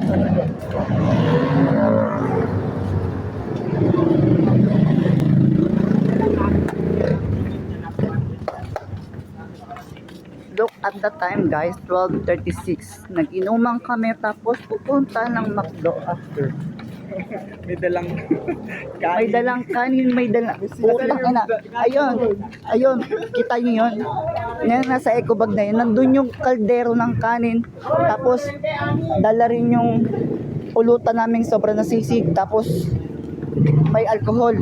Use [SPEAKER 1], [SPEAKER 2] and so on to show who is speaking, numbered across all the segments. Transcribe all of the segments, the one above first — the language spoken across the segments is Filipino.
[SPEAKER 1] Look at the time guys, 12:36. Nag-inuman kami tapos pupunta ng McDo after.
[SPEAKER 2] May dalang
[SPEAKER 1] May dalang kanin, may dalang utang ina. Ayun, kita niyo yun. Yan, nasa eco bag na yun. Nandun yung kaldero ng kanin. Tapos, dala rin yung pulutan namin sobrang nasisig. Tapos, may alcohol.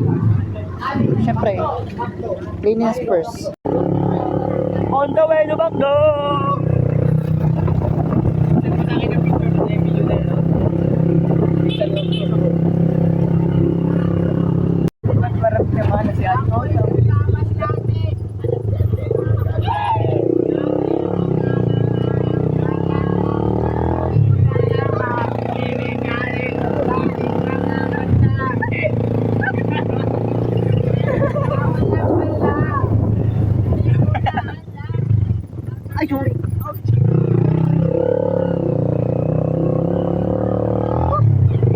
[SPEAKER 1] Siyempre, cleanliness first. On the way to McDo! Marap naman si Antonio. Ay, sorry.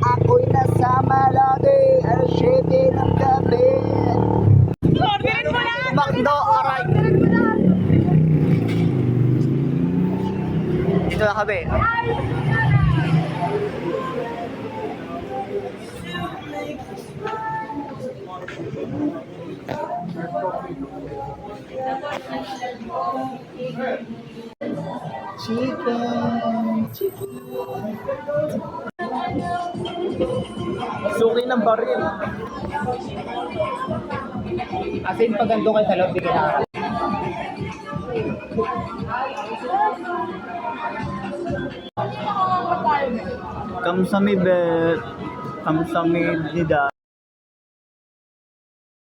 [SPEAKER 1] Ako'y nasama lagi, alas 7 ng gabi.
[SPEAKER 3] Orderin mo na!
[SPEAKER 1] McDo, aray. Dito na kami. Chicken.
[SPEAKER 2] suki ng baril. Asin pag gando kayo sa loob, di ka
[SPEAKER 1] Kamsahamnida.